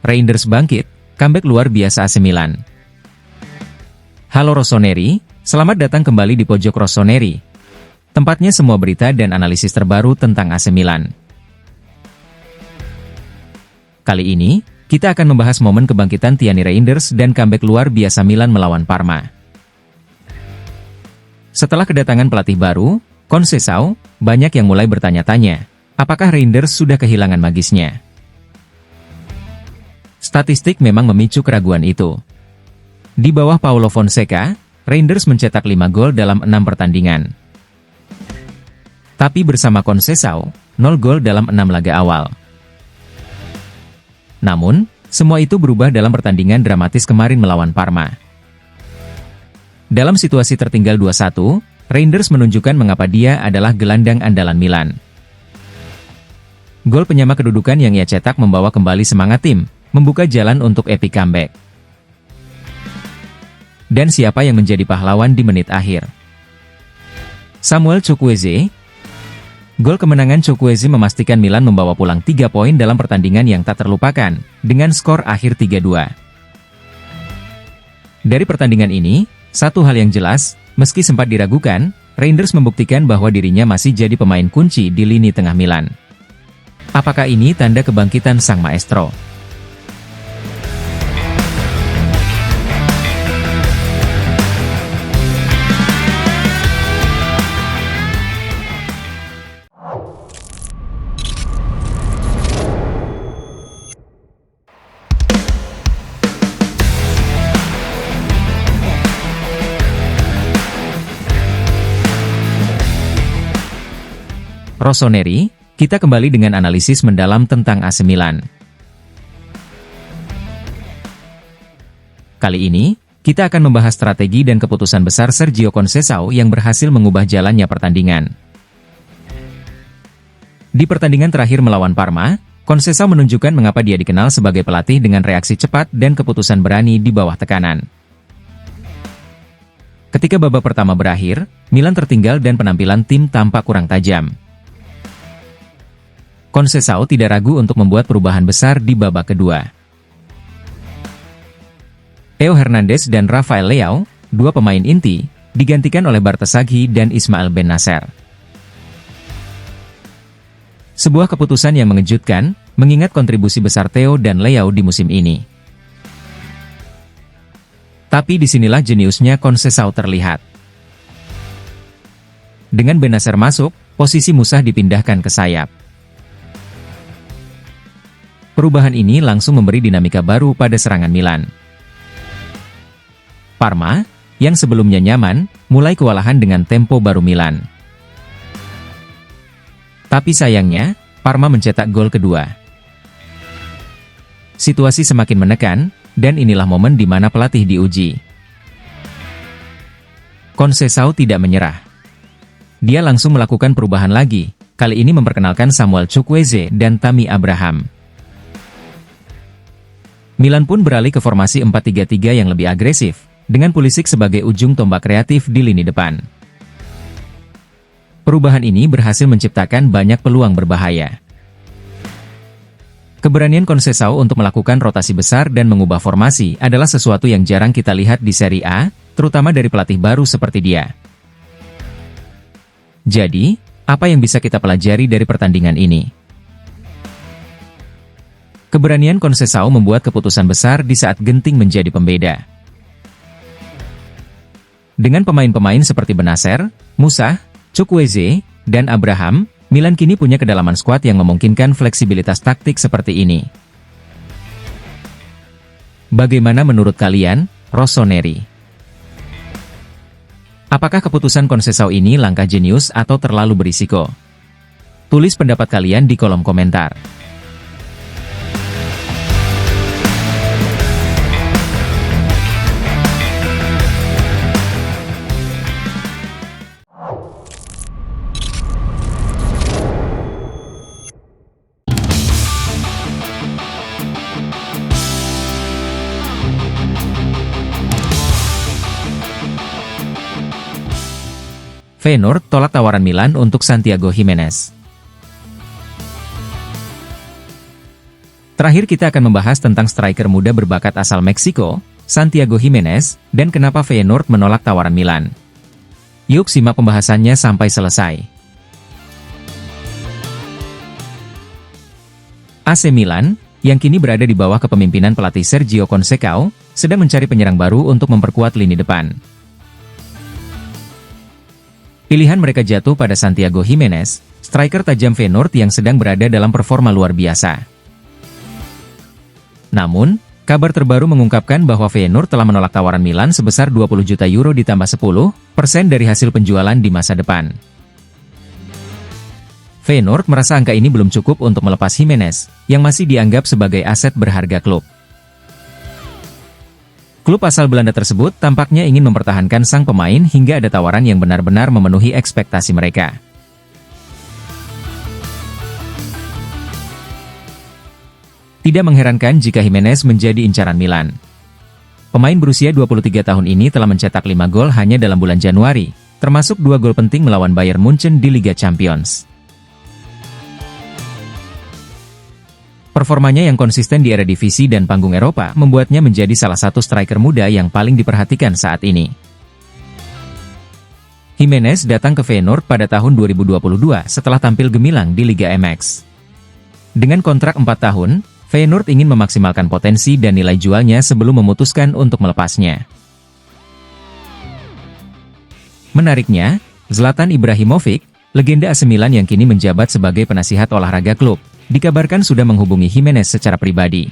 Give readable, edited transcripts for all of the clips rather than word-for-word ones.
Reinders bangkit, comeback luar biasa AC Milan. Halo Rossoneri, selamat datang kembali di Pojok Rossoneri. Tempatnya semua berita dan analisis terbaru tentang AC Milan. Kali ini, kita akan membahas momen kebangkitan Tiani Reinders dan comeback luar biasa Milan melawan Parma. Setelah kedatangan pelatih baru, Conceição, banyak yang mulai bertanya-tanya, apakah Reinders sudah kehilangan magisnya? Statistik memang memicu keraguan itu. Di bawah Paulo Fonseca, Reinders mencetak 5 gol dalam 6 pertandingan. Tapi bersama Conceição, 0 gol dalam 6 laga awal. Namun, semua itu berubah dalam pertandingan dramatis kemarin melawan Parma. Dalam situasi tertinggal 2-1, Reinders menunjukkan mengapa dia adalah gelandang andalan Milan. Gol penyama kedudukan yang ia cetak membawa kembali semangat tim, membuka jalan untuk epic comeback. Dan siapa yang menjadi pahlawan di menit akhir? Samuel Chukwueze. Gol kemenangan Chukwueze memastikan Milan membawa pulang 3 poin dalam pertandingan yang tak terlupakan, dengan skor akhir 3-2. Dari pertandingan ini, satu hal yang jelas, meski sempat diragukan, Reinders membuktikan bahwa dirinya masih jadi pemain kunci di lini tengah Milan. Apakah ini tanda kebangkitan sang maestro? Rossoneri, kita kembali dengan analisis mendalam tentang AC Milan. Kali ini, kita akan membahas strategi dan keputusan besar Sergio Conceição yang berhasil mengubah jalannya pertandingan. Di pertandingan terakhir melawan Parma, Conceição menunjukkan mengapa dia dikenal sebagai pelatih dengan reaksi cepat dan keputusan berani di bawah tekanan. Ketika babak pertama berakhir, Milan tertinggal dan penampilan tim tampak kurang tajam. Conceição tidak ragu untuk membuat perubahan besar di babak kedua. Theo Hernandez dan Rafael Leao, dua pemain inti, digantikan oleh Bartoszagi dan Ismail Bennacer. Sebuah keputusan yang mengejutkan, mengingat kontribusi besar Theo dan Leao di musim ini. Tapi disinilah jeniusnya Conceição terlihat. Dengan Bennacer masuk, posisi Musah dipindahkan ke sayap. Perubahan ini langsung memberi dinamika baru pada serangan Milan. Parma, yang sebelumnya nyaman, mulai kewalahan dengan tempo baru Milan. Tapi sayangnya, Parma mencetak gol kedua. Situasi semakin menekan, dan inilah momen di mana pelatih diuji. Conceição tidak menyerah. Dia langsung melakukan perubahan lagi, kali ini memperkenalkan Samuel Chukwueze dan Tammy Abraham. Milan pun beralih ke formasi 4-3-3 yang lebih agresif, dengan Pulisic sebagai ujung tombak kreatif di lini depan. Perubahan ini berhasil menciptakan banyak peluang berbahaya. Keberanian Conceição untuk melakukan rotasi besar dan mengubah formasi adalah sesuatu yang jarang kita lihat di Serie A, terutama dari pelatih baru seperti dia. Jadi, apa yang bisa kita pelajari dari pertandingan ini? Keberanian Conceição membuat keputusan besar di saat genting menjadi pembeda. Dengan pemain-pemain seperti Bennacer, Musah, Chukwueze, dan Abraham, Milan kini punya kedalaman skuad yang memungkinkan fleksibilitas taktik seperti ini. Bagaimana menurut kalian, Rossoneri? Apakah keputusan Conceição ini langkah jenius atau terlalu berisiko? Tulis pendapat kalian di kolom komentar. Feyenoord tolak tawaran Milan untuk Santiago Giménez. Terakhir kita akan membahas tentang striker muda berbakat asal Meksiko, Santiago Giménez, dan kenapa Feyenoord menolak tawaran Milan. Yuk simak pembahasannya sampai selesai. AC Milan, yang kini berada di bawah kepemimpinan pelatih Sergio Conceição, sedang mencari penyerang baru untuk memperkuat lini depan. Pilihan mereka jatuh pada Santiago Giménez, striker tajam Feyenoord yang sedang berada dalam performa luar biasa. Namun, kabar terbaru mengungkapkan bahwa Feyenoord telah menolak tawaran Milan sebesar 20 juta euro ditambah 10% dari hasil penjualan di masa depan. Feyenoord merasa angka ini belum cukup untuk melepas Giménez, yang masih dianggap sebagai aset berharga klub. Klub asal Belanda tersebut tampaknya ingin mempertahankan sang pemain hingga ada tawaran yang benar-benar memenuhi ekspektasi mereka. Tidak mengherankan jika Giménez menjadi incaran Milan. Pemain berusia 23 tahun ini telah mencetak 5 gol hanya dalam bulan Januari, termasuk 2 gol penting melawan Bayern Munchen di Liga Champions. Performanya yang konsisten di Eredivisie dan panggung Eropa membuatnya menjadi salah satu striker muda yang paling diperhatikan saat ini. Giménez datang ke Feyenoord pada tahun 2022 setelah tampil gemilang di Liga MX. Dengan kontrak 4 tahun, Feyenoord ingin memaksimalkan potensi dan nilai jualnya sebelum memutuskan untuk melepasnya. Menariknya, Zlatan Ibrahimovic, legenda AC Milan yang kini menjabat sebagai penasihat olahraga klub, dikabarkan sudah menghubungi Giménez secara pribadi.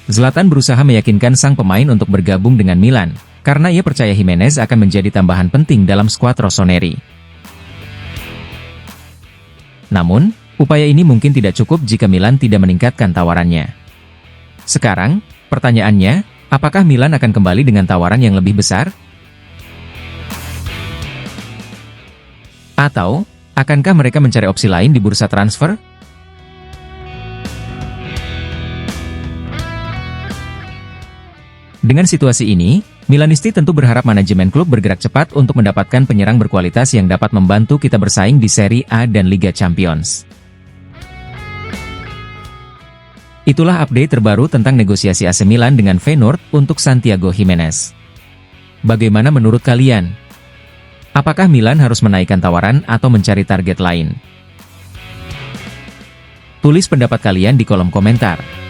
Zlatan berusaha meyakinkan sang pemain untuk bergabung dengan Milan, karena ia percaya Giménez akan menjadi tambahan penting dalam skuad rossoneri. Namun, upaya ini mungkin tidak cukup jika Milan tidak meningkatkan tawarannya. Sekarang, pertanyaannya, apakah Milan akan kembali dengan tawaran yang lebih besar? Atau, akankah mereka mencari opsi lain di bursa transfer? Dengan situasi ini, Milanisti tentu berharap manajemen klub bergerak cepat untuk mendapatkan penyerang berkualitas yang dapat membantu kita bersaing di Serie A dan Liga Champions. Itulah update terbaru tentang negosiasi AC Milan dengan Feyenoord untuk Santiago Giménez. Bagaimana menurut kalian? Apakah Milan harus menaikkan tawaran atau mencari target lain? Tulis pendapat kalian di kolom komentar.